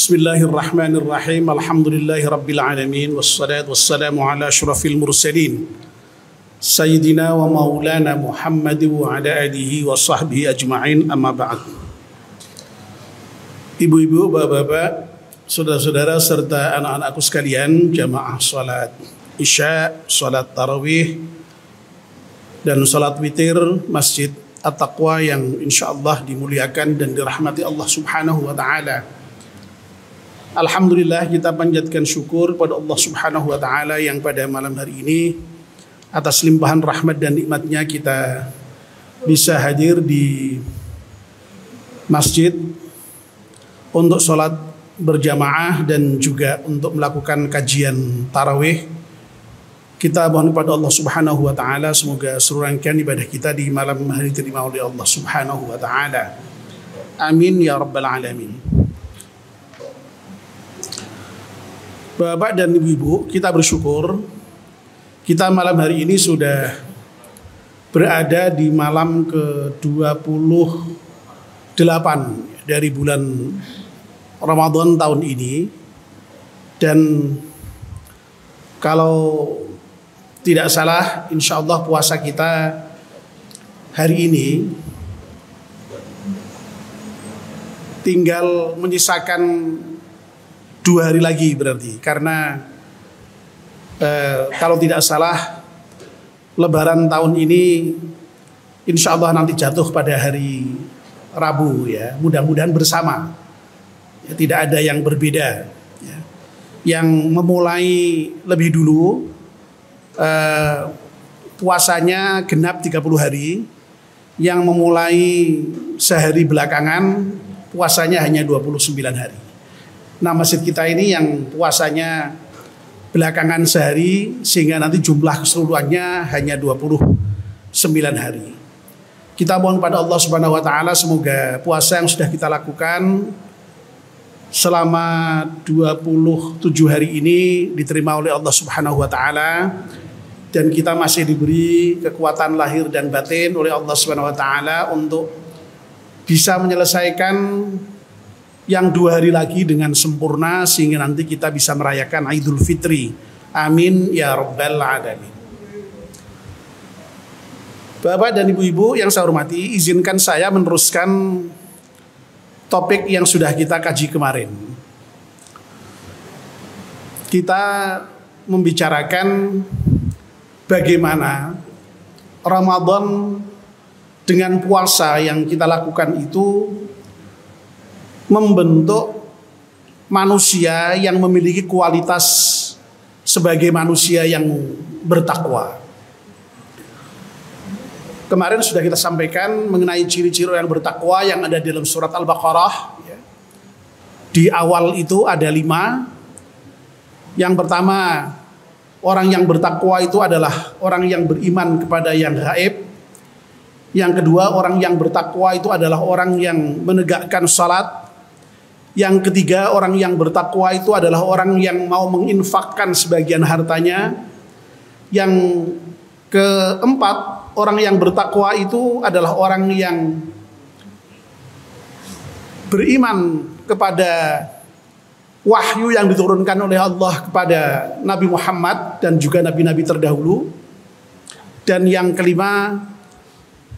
Bismillahirrahmanirrahim. Alhamdulillahi alamin. Wassalatu wassalamu ala asyrafil mursalin Sayyidina wa maulana Muhammad wa ala alihi wa sahbihi ajma'in. Amma ba'd. Ibu-ibu, bapak-bapak, saudara-saudara serta anak-anakku sekalian, jamaah salat Isya, salat tarawih dan salat witir Masjid At-Taqwa yang insyaallah dimuliakan dan dirahmati Allah Subhanahu wa taala. Alhamdulillah, kita panjatkan syukur pada Allah Subhanahu wa taala yang pada malam hari ini atas limpahan rahmat dan nikmatnya kita bisa hadir di masjid untuk sholat berjamaah dan juga untuk melakukan kajian tarawih. Kita mohon kepada Allah Subhanahu wa taala semoga seluruh rangkaian ibadah kita di malam hari diterima oleh Allah Subhanahu wa taala. Amin ya rabbal alamin. Bapak dan ibu-ibu, kita bersyukur kita malam hari ini sudah berada di malam ke-28 dari bulan Ramadan tahun ini. Dan kalau tidak salah, insya Allah puasa kita hari ini tinggal menyisakan 2 hari lagi berarti, karena kalau tidak salah Lebaran tahun ini insya Allah nanti jatuh pada hari Rabu ya, mudah-mudahan bersama ya, tidak ada yang berbeda ya. Yang memulai lebih dulu puasanya genap 30 hari, yang memulai sehari belakangan puasanya hanya 29 hari. Nah, masjid kita ini yang puasanya belakangan sehari, sehingga nanti jumlah keseluruhannya hanya 29 hari. Kita mohon pada Allah Subhanahu wa taala semoga puasa yang sudah kita lakukan selama 27 hari ini diterima oleh Allah Subhanahu wa taala, dan kita masih diberi kekuatan lahir dan batin oleh Allah Subhanahu wa taala untuk bisa menyelesaikan yang 2 hari lagi dengan sempurna, sehingga nanti kita bisa merayakan Idul Fitri. Amin ya rabbal alamin. Bapak dan ibu-ibu yang saya hormati, izinkan saya meneruskan topik yang sudah kita kaji kemarin. Kita membicarakan bagaimana Ramadan dengan puasa yang kita lakukan itu membentuk manusia yang memiliki kualitas sebagai manusia yang bertakwa. Kemarin sudah kita sampaikan mengenai ciri-ciri yang bertakwa yang ada di dalam surat Al-Baqarah. Di awal itu ada 5. Yang pertama, orang yang bertakwa itu adalah orang yang beriman kepada yang gaib. Yang kedua, orang yang bertakwa itu adalah orang yang menegakkan salat. Yang ketiga, orang yang bertakwa itu adalah orang yang mau menginfakkan sebagian hartanya. Yang keempat, orang yang bertakwa itu adalah orang yang beriman kepada wahyu yang diturunkan oleh Allah kepada Nabi Muhammad dan juga nabi-nabi terdahulu. Dan yang kelima,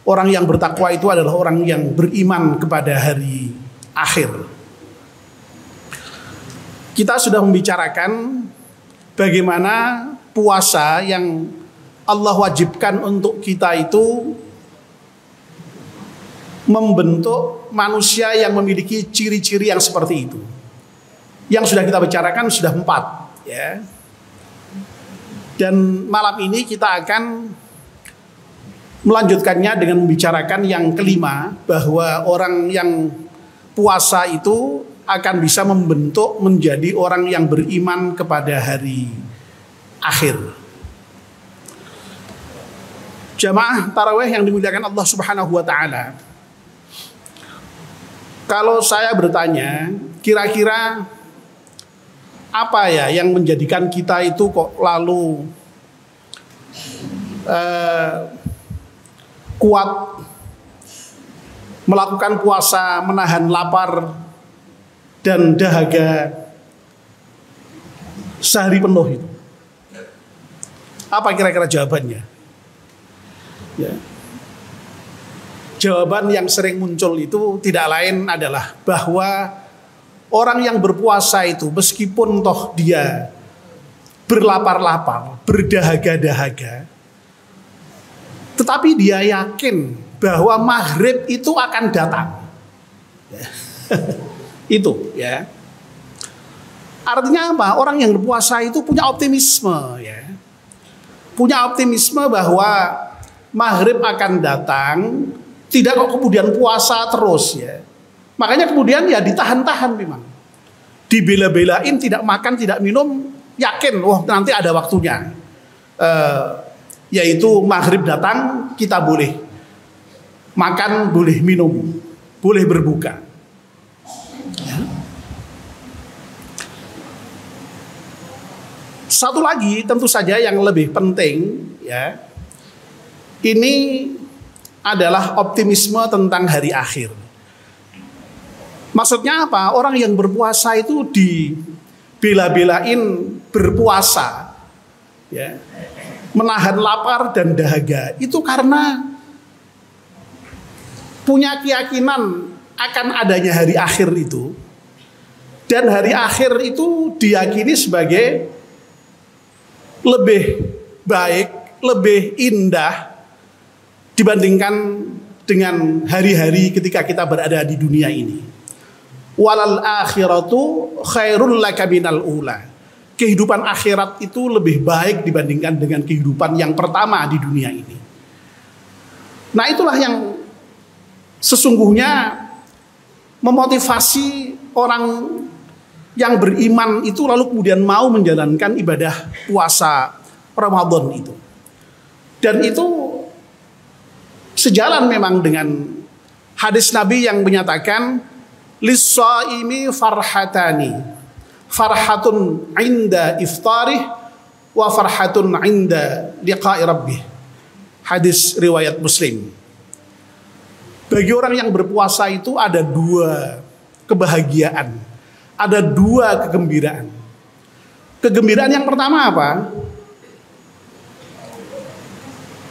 orang yang bertakwa itu adalah orang yang beriman kepada hari akhir. Kita sudah membicarakan bagaimana puasa yang Allah wajibkan untuk kita itu membentuk manusia yang memiliki ciri-ciri yang seperti itu. Yang sudah kita bicarakan sudah 4 ya. Dan malam ini kita akan melanjutkannya dengan membicarakan yang kelima, bahwa orang yang puasa itu akan bisa membentuk menjadi orang yang beriman kepada hari akhir. Jamaah tarawih yang dimuliakan Allah Subhanahu wa taala. Kalau saya bertanya, kira-kira apa ya yang menjadikan kita itu kok lalu kuat melakukan puasa, menahan lapar dan dahaga sehari penuh itu? Apa kira-kira jawabannya? Ya. Jawaban yang sering muncul itu tidak lain adalah bahwa orang yang berpuasa itu meskipun toh dia berlapar-lapar, berdahaga-dahaga, tetapi dia yakin bahwa maghrib itu akan datang. Ya. Itu ya. Artinya apa? Orang yang berpuasa itu punya optimisme ya. Punya optimisme bahwa maghrib akan datang, tidak kok kemudian puasa terus ya. Makanya kemudian ya ditahan-tahan memang. Dibela-belain tidak makan, tidak minum, yakin wah nanti ada waktunya. Yaitu maghrib datang kita boleh makan, boleh minum, boleh berbuka. Ya. Satu lagi tentu saja yang lebih penting ya. Ini adalah optimisme tentang hari akhir. Maksudnya apa? Orang yang berpuasa itu dibela-belain berpuasa ya. Menahan lapar dan dahaga itu karena punya keyakinan akan adanya hari akhir itu. Dan hari akhir itu diyakini sebagai lebih baik, lebih indah dibandingkan dengan hari-hari ketika kita berada di dunia ini. Walal akhiratu khairul laka minal ula. Kehidupan akhirat itu lebih baik dibandingkan dengan kehidupan yang pertama di dunia ini. Nah, itulah yang sesungguhnya memotivasi orang yang beriman itu lalu kemudian mau menjalankan ibadah puasa Ramadan itu. Dan itu sejalan memang dengan hadis Nabi yang menyatakan lis-shaimi farhatani, farhatun inda iftarih wa farhatun inda liqa'i rabbih. Hadis riwayat Muslim. Bagi orang yang berpuasa itu ada dua kebahagiaan, ada dua kegembiraan. Kegembiraan yang pertama apa?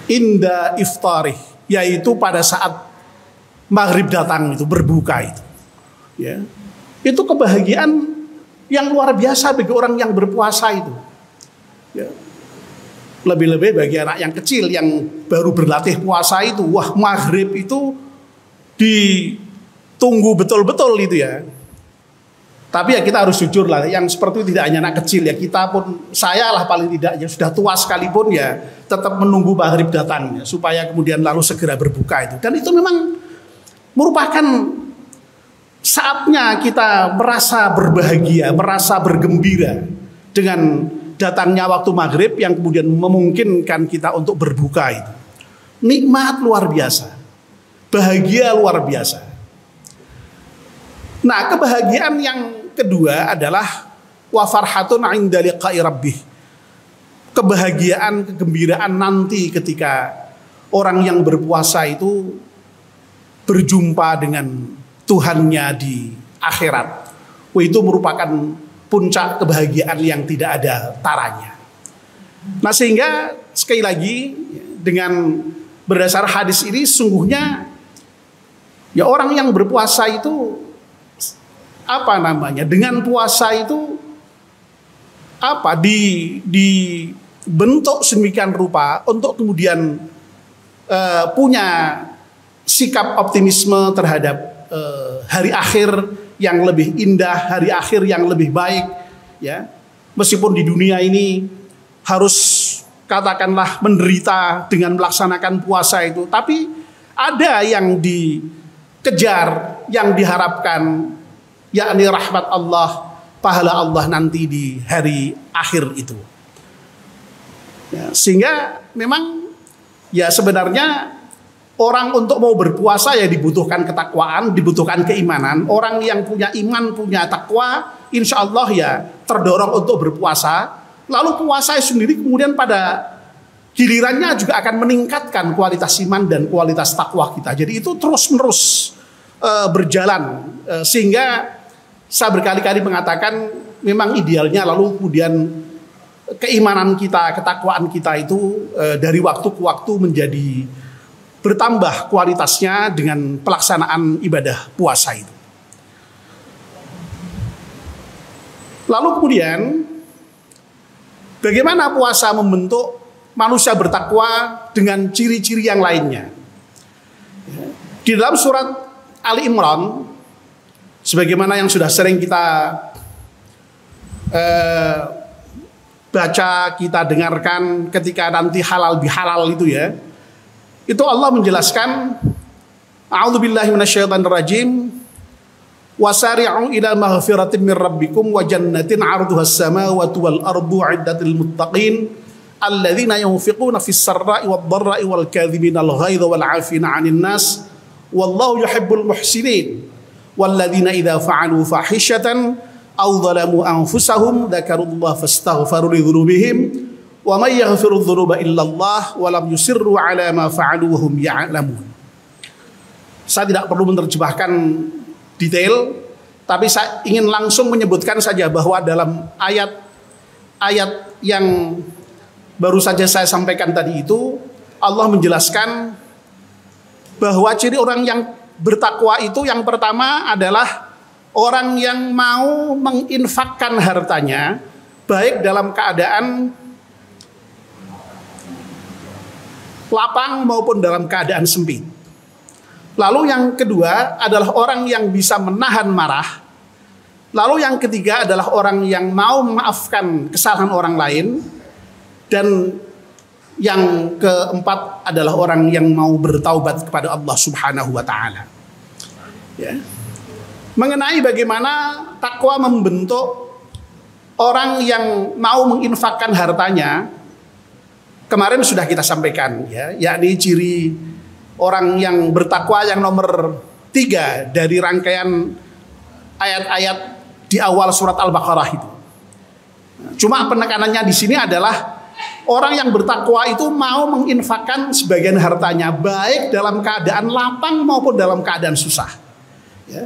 Inda iftarih, yaitu pada saat maghrib datang itu, berbuka itu. Ya. Itu kebahagiaan yang luar biasa bagi orang yang berpuasa itu. Ya. Lebih-lebih bagi anak yang kecil yang baru berlatih puasa itu, wah maghrib itu ditunggu betul-betul itu ya. Tapi ya kita harus jujur lah, yang seperti itu tidak hanya anak kecil ya, kita pun, saya lah paling tidak ya sudah tua sekalipun ya tetap menunggu maghrib datang ya, supaya kemudian lalu segera berbuka itu. Dan itu memang merupakan saatnya kita merasa berbahagia, merasa bergembira dengan datangnya waktu maghrib yang kemudian memungkinkan kita untuk berbuka itu. Nikmat luar biasa, bahagia luar biasa. Nah, kebahagiaan yang kedua adalah wa farhatun 'inda liqa'i rabbih. Kebahagiaan, kegembiraan nanti ketika orang yang berpuasa itu berjumpa dengan Tuhannya di akhirat. Wah, itu merupakan puncak kebahagiaan yang tidak ada taranya. Nah, sehingga sekali lagi dengan berdasar hadis ini sungguhnya ya orang yang berpuasa itu apa namanya, dengan puasa itu apa dibentuk sedemikian rupa untuk kemudian punya sikap optimisme terhadap hari akhir yang lebih indah, hari akhir yang lebih baik ya. Meskipun di dunia ini harus katakanlah menderita dengan melaksanakan puasa itu, tapi ada yang dikejar, yang diharapkan, yakni rahmat Allah, pahala Allah nanti di hari akhir itu. Ya, sehingga memang ya sebenarnya orang untuk mau berpuasa ya dibutuhkan ketakwaan, dibutuhkan keimanan. Orang yang punya iman, punya takwa, insya Allah ya terdorong untuk berpuasa. Lalu puasa sendiri kemudian pada gilirannya juga akan meningkatkan kualitas iman dan kualitas takwa kita. Jadi itu terus-menerus berjalan sehingga Saya berkali-kali mengatakan memang idealnya lalu kemudian keimanan kita, ketakwaan kita itu dari waktu ke waktu menjadi bertambah kualitasnya dengan pelaksanaan ibadah puasa itu. Lalu kemudian bagaimana puasa membentuk manusia bertakwa dengan ciri-ciri yang lainnya? Di dalam surat Ali Imran, sebagaimana yang sudah sering kita baca, kita dengarkan ketika nanti halal bihalal itu ya, itu Allah menjelaskan, a'udzubillahi minasyaitonirrajim, wasari'u ila maghfiratin min rabbikum wa jannatin 'arduhas samawati wal ardu 'iddatil muttaqin alladzina yunfiquna fis sarra'i wad dharra'i wal kadhibina al ghaidha wal 'afina 'anil nas wallahu yuhibbul muhsinin walladzina idza fa'alu fahishatan aw dhalamu anfusahum dzakarullaha fastaghfaru li dzunubihim wa may yaghfiru dzunuba illallah wa lam yusirru 'ala ma fa'alu wa hum ya'lamun. Saya tidak perlu menerjemahkan detail, tapi saya ingin langsung menyebutkan saja bahwa dalam ayat yang baru saja saya sampaikan tadi itu, Allah menjelaskan bahwa ciri orang yang bertakwa itu yang pertama adalah orang yang mau menginfakkan hartanya baik dalam keadaan lapang maupun dalam keadaan sempit. Lalu yang kedua adalah orang yang bisa menahan marah. Lalu yang ketiga adalah orang yang mau memaafkan kesalahan orang lain. Dan yang keempat adalah orang yang mau bertaubat kepada Allah Subhanahu wa ta'ala. Ya. Mengenai bagaimana takwa membentuk orang yang mau menginfakkan hartanya, kemarin sudah kita sampaikan ya, yakni ciri orang yang bertakwa yang nomor 3 dari rangkaian ayat-ayat di awal surat Al-Baqarah itu. Cuma penekanannya di sini adalah orang yang bertakwa itu mau menginfakkan sebagian hartanya baik dalam keadaan lapang maupun dalam keadaan susah, ya,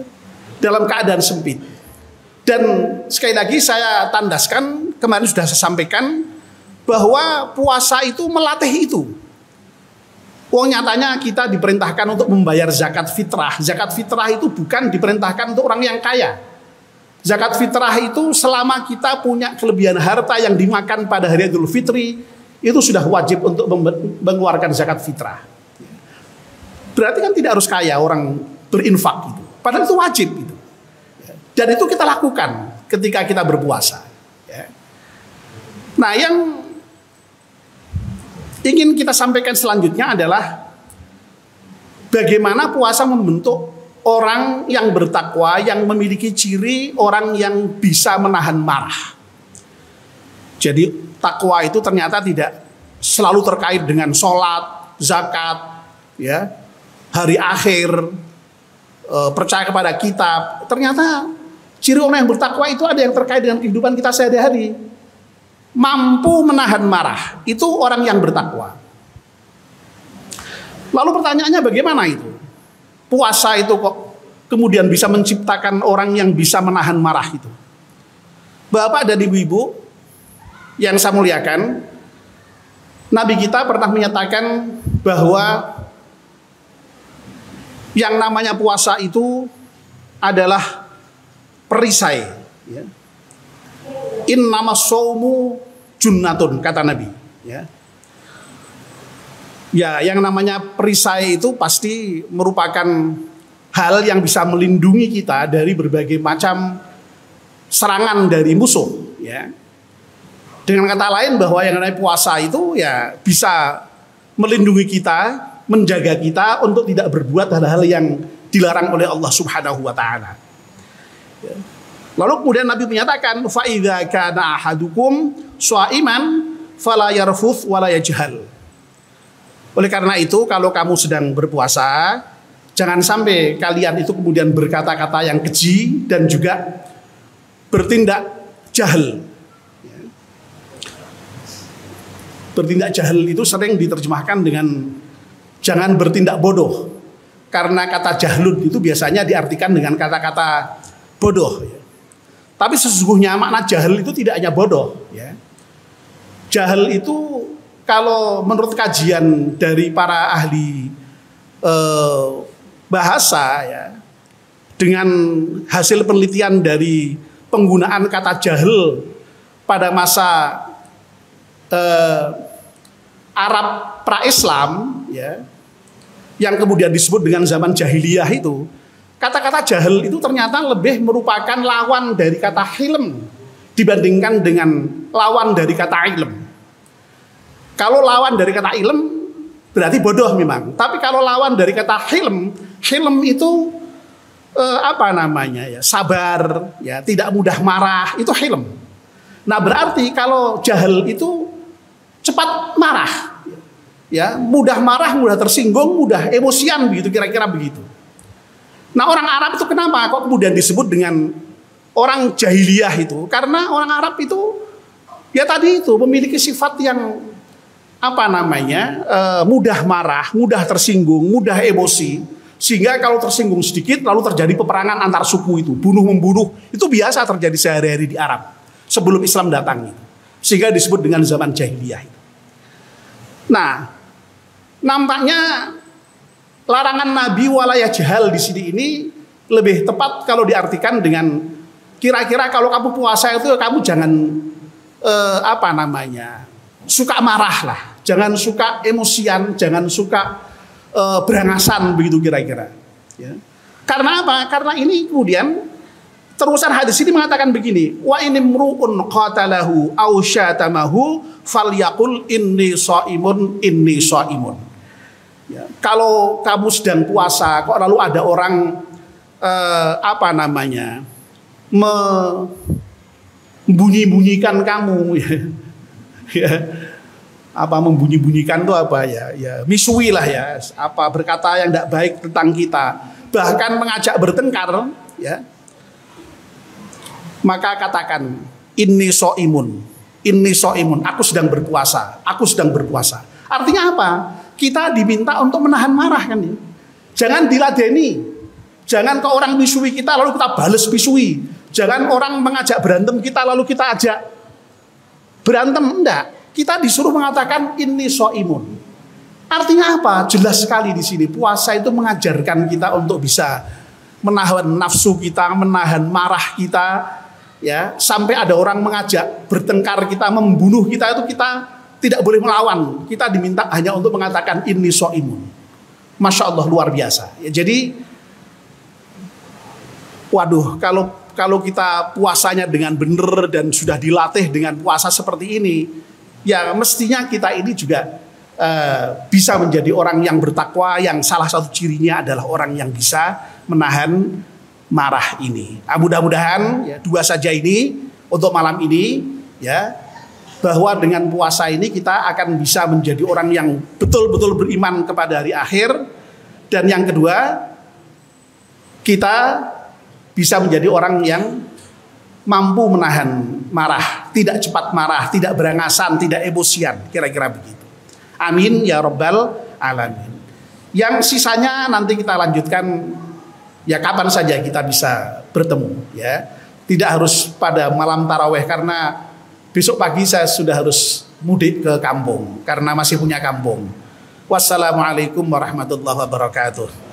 dalam keadaan sempit. Dan sekali lagi saya tandaskan, kemarin sudah saya sampaikan bahwa puasa itu melatih itu. Nyatanya kita diperintahkan untuk membayar zakat fitrah. Zakat fitrah itu bukan diperintahkan untuk orang yang kaya. Zakat fitrah itu selama kita punya kelebihan harta yang dimakan pada hari Idul Fitri, itu sudah wajib untuk mengeluarkan zakat fitrah. Berarti kan tidak harus kaya orang berinfak gitu. Padahal itu wajib gitu. Dan itu kita lakukan ketika kita berpuasa. Nah, yang ingin kita sampaikan selanjutnya adalah bagaimana puasa membentuk orang yang bertakwa, yang memiliki ciri orang yang bisa menahan marah. Jadi takwa itu ternyata tidak selalu terkait dengan sholat, zakat, ya, hari akhir, percaya kepada kitab. Ternyata ciri orang yang bertakwa itu ada yang terkait dengan kehidupan kita sehari-hari. Mampu menahan marah, itu orang yang bertakwa. Lalu pertanyaannya bagaimana itu? Puasa itu kok kemudian bisa menciptakan orang yang bisa menahan marah itu? Bapak dan ibu-ibu yang saya muliakan, Nabi kita pernah menyatakan bahwa yang namanya puasa itu adalah perisai, ya. Innama shaumu junnatun, kata Nabi, ya. Ya, yang namanya perisai itu pasti merupakan hal yang bisa melindungi kita dari berbagai macam serangan dari musuh, ya. Dengan kata lain bahwa yang namanya puasa itu ya bisa melindungi kita, menjaga kita untuk tidak berbuat hal-hal yang dilarang oleh Allah Subhanahu wa ta'ala. Ya. Lalu kemudian Nabi menyatakan, fa idza kana ahadukum shaiman fala yarfuth wala yajhal. Oleh karena itu, kalau kamu sedang berpuasa, jangan sampai kalian itu kemudian berkata-kata yang keji dan juga bertindak jahil. Bertindak jahil itu sering diterjemahkan dengan jangan bertindak bodoh. Karena kata jahlun itu biasanya diartikan dengan kata-kata bodoh. Tapi sesungguhnya makna jahil itu tidak hanya bodoh, ya. Jahil itu kalau menurut kajian dari para ahli bahasa, ya, dengan hasil penelitian dari penggunaan kata jahil pada masa Arab pra-Islam, ya, yang kemudian disebut dengan zaman jahiliyah itu, kata-kata jahil itu ternyata lebih merupakan lawan dari kata hilm dibandingkan dengan lawan dari kata ilm. Kalau lawan dari kata ilm berarti bodoh memang. Tapi kalau lawan dari kata hilm, hilm itu sabar, ya, tidak mudah marah, itu hilm. Nah, berarti kalau jahil itu cepat marah, ya, mudah marah, mudah tersinggung, mudah emosian, begitu, kira-kira begitu. Nah, orang Arab itu kenapa kok kemudian disebut dengan orang jahiliyah itu? Karena orang Arab itu ya tadi itu memiliki sifat yang mudah marah, mudah tersinggung, mudah emosi, sehingga kalau tersinggung sedikit lalu terjadi peperangan antar suku itu, bunuh membunuh, itu biasa terjadi sehari-hari di Arab sebelum Islam datang itu. Sehingga disebut dengan zaman jahiliyah itu. Nah, nampaknya larangan Nabi wala yajhal di sini ini lebih tepat kalau diartikan dengan kira-kira kalau kamu puasa itu kamu jangan suka marah lah, jangan suka emosian, jangan suka berangasan, begitu kira-kira. Ya. Karena apa? Karena ini kemudian terusan hadis ini mengatakan begini, wa inimru'un qatalahu aw syatamahu falyaqul inni shaimun inni shaimun. Ya, kalau kamu sedang puasa kok lalu ada orang membunyi-bunyikan kamu, ya, membunyi-bunyikan itu misui lah, ya, berkata yang tidak baik tentang kita, bahkan mengajak bertengkar, ya, maka katakan inni shaimun, aku sedang berpuasa, Artinya apa? Kita diminta untuk menahan marah, kan, ya? Jangan diladeni. Jangan ke orang misui kita lalu kita balas misui. Jangan orang mengajak berantem kita lalu kita ajak berantem, enggak. Kita disuruh mengatakan inni shaimun. Artinya apa? Jelas sekali di sini puasa itu mengajarkan kita untuk bisa menahan nafsu kita, menahan marah kita, ya, sampai ada orang mengajak bertengkar kita, membunuh kita, itu kita tidak boleh melawan. Kita diminta hanya untuk mengatakan inni shaimun. Masya Allah, luar biasa. Ya, jadi, waduh, kalau kita puasanya dengan benar dan sudah dilatih dengan puasa seperti ini, ya mestinya kita ini juga bisa menjadi orang yang bertakwa, yang salah satu cirinya adalah orang yang bisa menahan marah ini. Mudah-mudahan ya, dua saja ini untuk malam ini, ya, bahwa dengan puasa ini kita akan bisa menjadi orang yang betul-betul beriman kepada hari akhir. Dan yang kedua, kita bisa menjadi orang yang mampu menahan marah, tidak cepat marah, tidak berangasan, tidak emosian, kira-kira begitu. Amin ya rabbal alamin. Yang sisanya nanti kita lanjutkan, ya, kapan saja kita bisa bertemu, ya. Tidak harus pada malam taraweh, karena besok pagi saya sudah harus mudik ke kampung karena masih punya kampung. Wassalamualaikum warahmatullahi wabarakatuh.